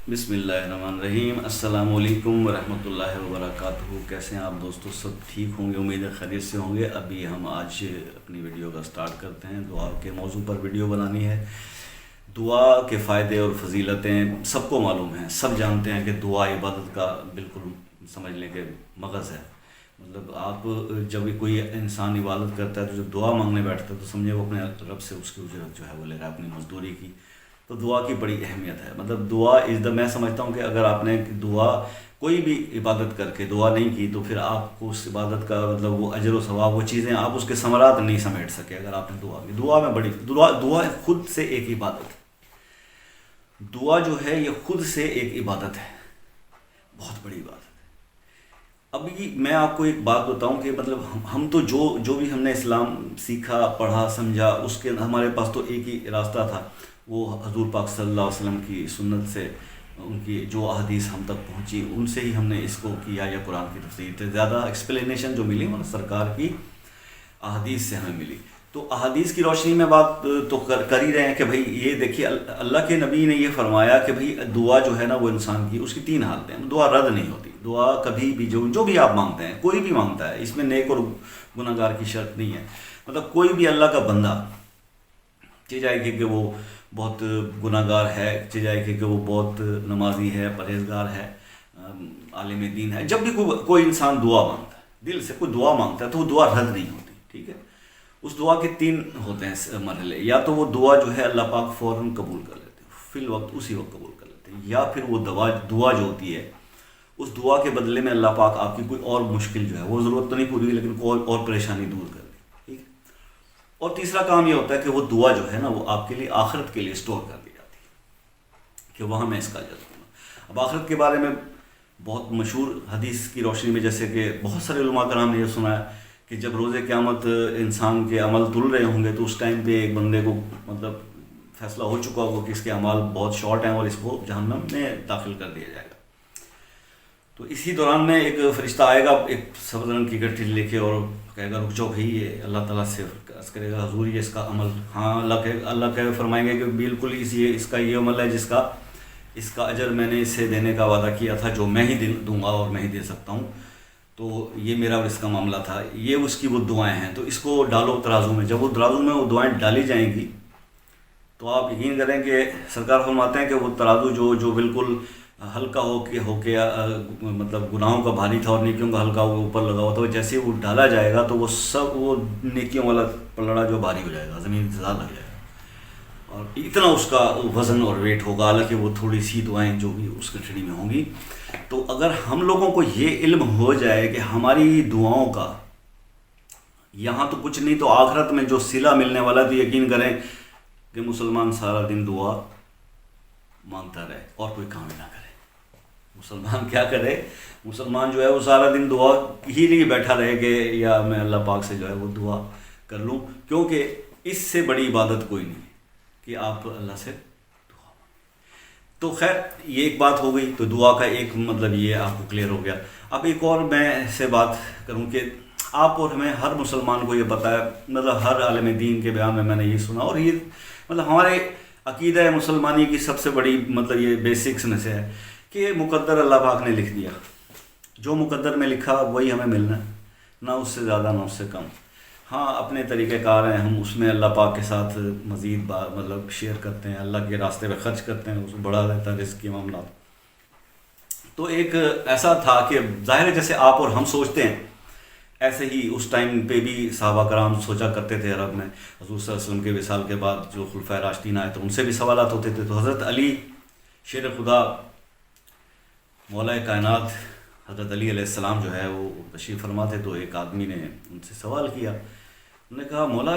بسم اللہ الرحمن الرحیم۔ السلام علیکم ورحمۃ اللہ وبرکاتہ۔ کیسے ہیں آپ دوستو؟ سب ٹھیک ہوں گے، امید ہے خیریت سے ہوں گے۔ ابھی ہم آج اپنی ویڈیو کا سٹارٹ کرتے ہیں۔ دعا کے موضوع پر ویڈیو بنانی ہے۔ دعا کے فائدے اور فضیلتیں سب کو معلوم ہیں، سب جانتے ہیں کہ دعا عبادت کا بالکل سمجھ لیں کہ مغز ہے۔ مطلب آپ جب کوئی انسان عبادت کرتا ہے تو جو دعا مانگنے بیٹھتا ہے تو سمجھے وہ اپنے رب سے اس کی اجرت جو ہے وہ لے رہا ہے، اپنی مزدوری کی۔ تو دعا کی بڑی اہمیت ہے۔ مطلب دعا میں سمجھتا ہوں کہ اگر آپ نے دعا کوئی بھی عبادت کر کے دعا نہیں کی تو پھر آپ کو اس عبادت کا مطلب وہ اجر و ثواب، وہ چیزیں آپ اس کے ثمرات نہیں سمیٹ سکے اگر آپ نے دعا کی۔ دعا میں بڑی دعا خود سے ایک عبادت ہے۔ دعا جو ہے یہ خود سے ایک عبادت ہے، بہت بڑی عبادت ہے۔ ابھی میں آپ کو ایک بات بتاؤں کہ مطلب ہم تو جو بھی ہم نے اسلام سیکھا، پڑھا، سمجھا، اس کے ہمارے پاس تو ایک ہی راستہ تھا، وہ حضور پاک صلی اللہ علیہ وسلم کی سنت سے، ان کی جو احادیث ہم تک پہنچی ان سے ہی ہم نے اس کو کیا، یا قرآن کی تفسیر زیادہ ایکسپلینیشن جو ملی وہ سرکار کی احادیث سے ہمیں ملی۔ تو احادیث کی روشنی میں بات تو کر ہی رہے ہیں کہ بھئی یہ دیکھیے اللہ کے نبی نے یہ فرمایا کہ بھئی دعا جو ہے نا وہ انسان کی اس کی 3 حالتیں ہیں۔ دعا رد نہیں ہوتی، دعا کبھی بھی جو بھی آپ مانگتے ہیں، کوئی بھی مانگتا ہے، اس میں نیک اور گناہ گار کی شرط نہیں ہے۔ مطلب کوئی بھی اللہ کا بندہ چاہے کہ وہ بہت گناہ گار ہے، چاہے کہ وہ بہت نمازی ہے، پرہیزگار ہے، عالم دین ہے، جب بھی کوئی انسان دعا مانگتا ہے، دل سے کوئی دعا مانگتا ہے تو وہ دعا رد نہیں ہوتی، ٹھیک ہے۔ اس دعا کے 3 ہوتے ہیں مرحلے، یا تو وہ دعا جو ہے اللہ پاک فوراً قبول کر لیتے ہیں، فی الوقت اسی وقت قبول کر لیتے ہیں، یا پھر وہ دعا جو ہوتی ہے اس دعا کے بدلے میں اللہ پاک آپ کی کوئی اور مشکل جو ہے وہ ضرورت تو نہیں پوری ہوئی لیکن کوئی اور پریشانی دور کر دی، ٹھیک ہے۔ اور تیسرا کام یہ ہوتا ہے کہ وہ دعا جو ہے نا وہ آپ کے لیے آخرت کے لیے سٹور کر دی جاتی ہے کہ وہاں میں اس کا اجر دوں گا۔ اب آخرت کے بارے میں بہت مشہور حدیث کی روشنی میں جیسے کہ بہت سارے علماء کرام نے یہ سنا ہے کہ جب روز قیامت انسان کے عمل تل رہے ہوں گے تو اس ٹائم پہ ایک بندے کو مطلب فیصلہ ہو چکا ہوگا کہ اس کے اعمال بہت شارٹ ہیں اور اس کو جہنم میں داخل کر دیا جائے گا۔ تو اسی دوران میں ایک فرشتہ آئے گا ایک سبز رنگ کی گٹھی لے کے اور کہے گا رک جاؤ بھائی، یہ اللہ تعالیٰ سے عرض کرے گا حضور یہ اس کا عمل، ہاں اللہ کہے فرمائیں گے کہ بالکل اس کا یہ عمل ہے اس کا اجر میں نے اسے دینے کا وعدہ کیا تھا، جو میں ہی دوں گا اور میں ہی دے سکتا ہوں، تو یہ میرا اور اس کا معاملہ تھا، یہ اس کی وہ دعائیں ہیں، تو اس کو ڈالو ترازو میں۔ جب وہ ترازو میں وہ دعائیں ڈالی جائیں گی تو آپ یقین کریں کہ سرکار فرماتے ہیں کہ وہ ترازو جو بالکل ہلکا ہو کے مطلب گناہوں کا بھاری تھا اور نیکیوں کا ہلکا ہو کے اوپر لگا ہوا تھا، جیسے وہ ڈالا جائے گا تو وہ نیکیوں والا پلڑا جو بھاری ہو جائے گا، زمین سے زیادہ لگ جائے گا، اور اتنا اس کا وزن اور ویٹ ہوگا، حالانکہ وہ تھوڑی سی دعائیں جو بھی اس گٹھڑی میں ہوں گی۔ تو اگر ہم لوگوں کو یہ علم ہو جائے کہ ہماری دعاؤں کا یہاں تو کچھ نہیں تو آخرت میں جو صلہ ملنے والا، تو یقین کریں کہ مسلمان سارا دن دعا مانگتا رہے اور کوئی کام نہ کرے۔ مسلمان کیا کرے؟ مسلمان جو ہے وہ سارا دن دعا ہی لیے بیٹھا رہے کہ یا میں اللہ پاک سے جو ہے وہ دعا کر لوں، کیونکہ اس سے بڑی عبادت کوئی نہیں کہ آپ اللہ سے دعا مانگیں۔ تو خیر یہ ایک بات ہو گئی، تو دعا کا ایک مطلب یہ آپ کو کلیئر ہو گیا۔ اب ایک اور میں سے بات کروں کہ آپ اور ہمیں ہر مسلمان کو یہ پتہ ہے، مطلب ہر عالم دین کے بیان میں نے یہ سنا، اور یہ مطلب ہمارے عقیدہ مسلمانی کی سب سے بڑی مطلب یہ بیسکس میں سے ہے کہ مقدر اللہ پاک نے لکھ دیا، جو مقدر میں لکھا وہی ہمیں ملنا ہے، نہ اس سے زیادہ نہ اس سے کم۔ ہاں اپنے طریقہ کار ہیں، ہم اس میں اللہ پاک کے ساتھ مزید مطلب شیئر کرتے ہیں، اللہ کے راستے پہ خرچ کرتے ہیں، اس کو بڑھا دیتا ہے رزق کے معاملات۔ تو ایک ایسا تھا کہ ظاہر ہے جیسے آپ اور ہم سوچتے ہیں ایسے ہی اس ٹائم پہ بھی صحابہ کرام سوچا کرتے تھے عرب میں۔ حضور صلی اللہ علیہ وسلم کے وصال کے بعد جو خلفائے راشدین آئے تو ان سے بھی سوالات ہوتے تھے، تو حضرت علی شیر خدا مولا کائنات حضرت علی علیہ السلام جو ہے وہ تشریف فرما تھے، تو ایک آدمی نے ان سے سوال کیا، انہوں نے کہا مولا